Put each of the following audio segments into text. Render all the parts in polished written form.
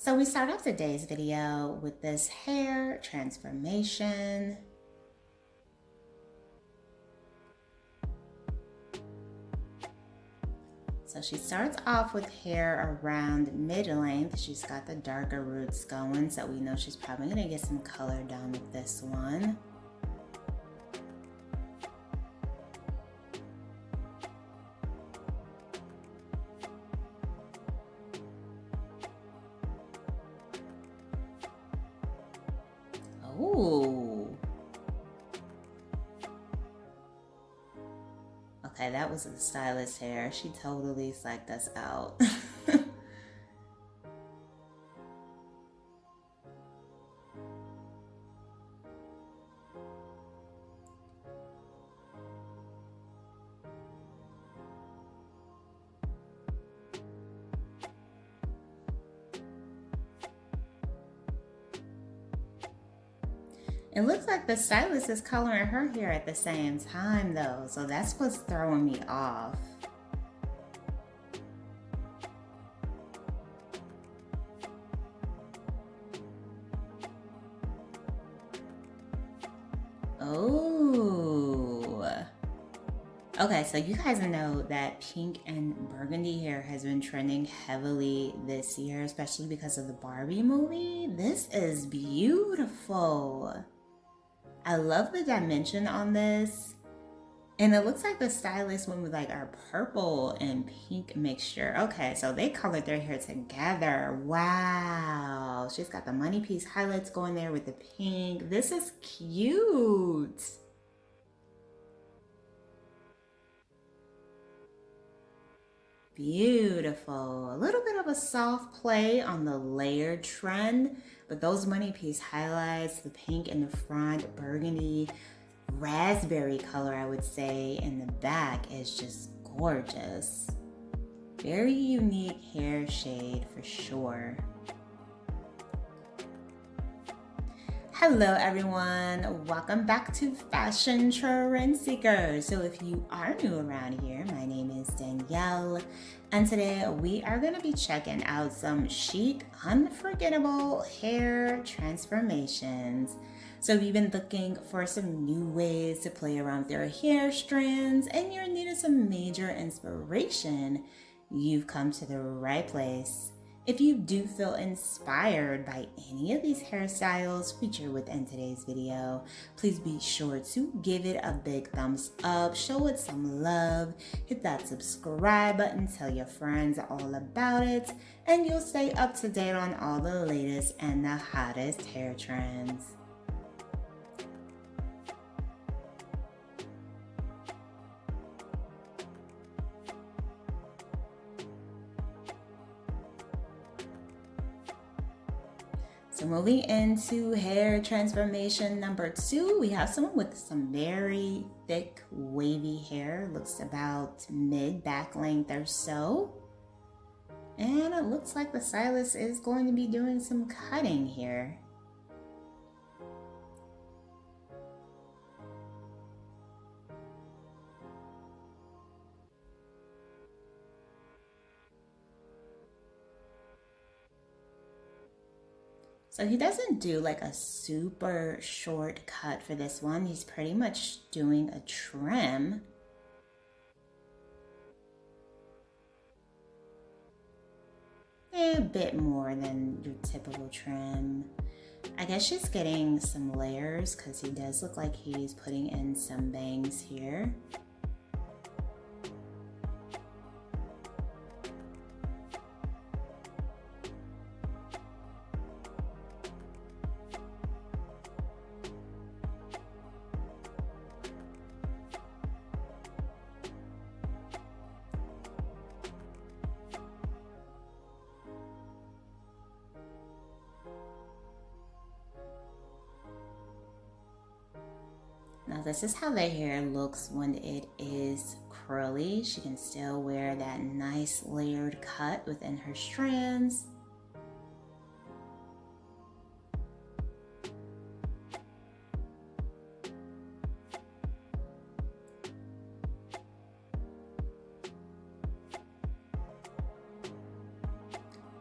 So we start off today's video with this hair transformation. So she starts off with hair around mid-length. She's got the darker roots going, so we know she's probably gonna get some color done with this one. Ooh. Okay, that was the stylist hair. She totally psyched us out. It looks like the stylist is coloring her hair at the same time though, so that's what's throwing me off. Oh. Okay, so you guys know that pink and burgundy hair has been trending heavily this year, especially because of the Barbie movie. This is beautiful. I love the dimension on this. And it looks like the stylist went with like our purple and pink mixture. Okay, so they colored their hair together. Wow. She's got the money piece highlights going there with the pink. This is cute. Beautiful. A little bit of a soft play on the layered trend, but those money piece highlights, the pink in the front, burgundy, raspberry color, I would say, in the back is just gorgeous. Very unique hair shade for sure. Hello everyone, welcome back to Fashion Trend Seekers. So if you are new around here, my name is Danielle, and today we are going to be checking out some chic, unforgettable hair transformations. So if you've been looking for some new ways to play around with your hair strands and you're in need of some major inspiration, you've come to the right place. If you do feel inspired by any of these hairstyles featured within today's video, please be sure to give it a big thumbs up, show it some love, hit that subscribe button, tell your friends all about it, and you'll stay up to date on all the latest and the hottest hair trends. So moving into hair transformation number 2, we have someone with some very thick, wavy hair. Looks about mid-back length or so. And it looks like the stylist is going to be doing some cutting here. So he doesn't do like a super short cut for this one. He's pretty much doing a trim. A bit more than your typical trim. I guess she's getting some layers because he does look like he's putting in some bangs here. Now this is how their hair looks when it is curly. She can still wear that nice layered cut within her strands.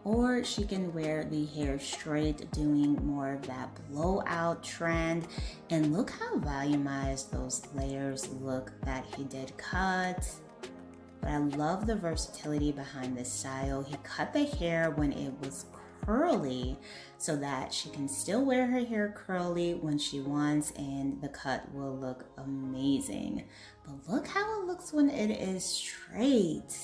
or she can wear the hair straight, doing more of that blowout trend. And look how volumized those layers look that he did cut. But I love the versatility behind this style. He cut the hair when it was curly so that she can still wear her hair curly when she wants, and the cut will look amazing. But look how it looks when it is straight.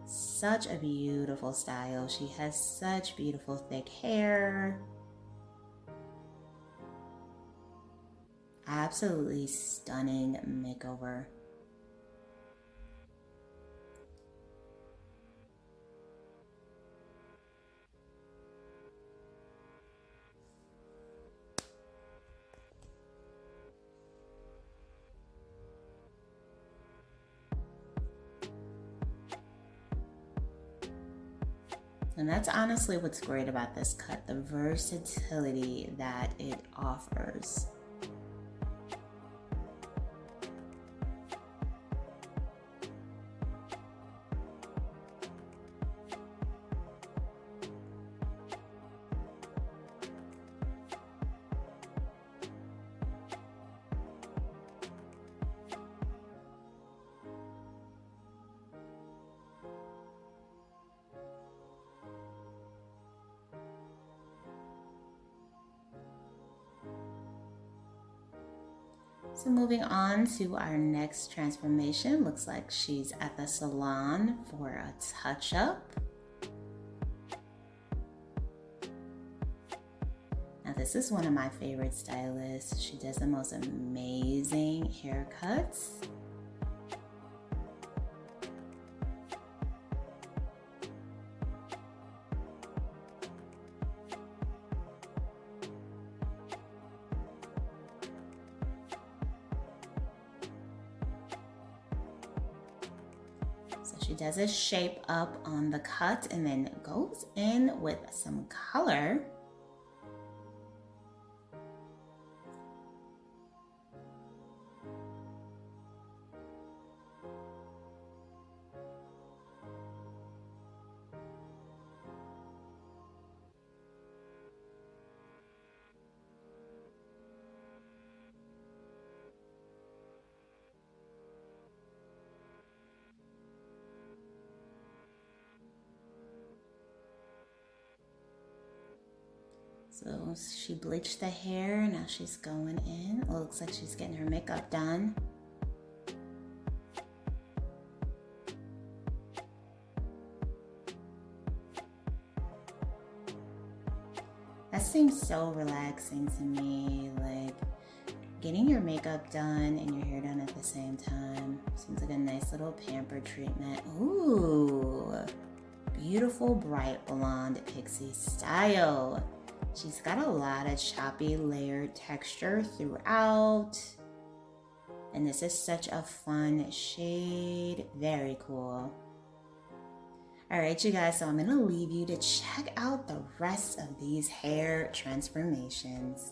Such a beautiful style. She has such beautiful thick hair. Absolutely stunning makeover. And that's honestly what's great about this cut, the versatility that it offers. So moving on to our next transformation, looks like she's at the salon for a touch-up. Now this is one of my favorite stylists. She does the most amazing haircuts. So she does a shape up on the cut and then goes in with some color. So she bleached the hair, now she's going in. It looks like she's getting her makeup done. That seems so relaxing to me, like getting your makeup done and your hair done at the same time. Seems like a nice little pamper treatment. Ooh, beautiful bright blonde pixie style. She's got a lot of choppy layered texture throughout. And this is such a fun shade. Very cool. All right, you guys, so I'm gonna leave you to check out the rest of these hair transformations.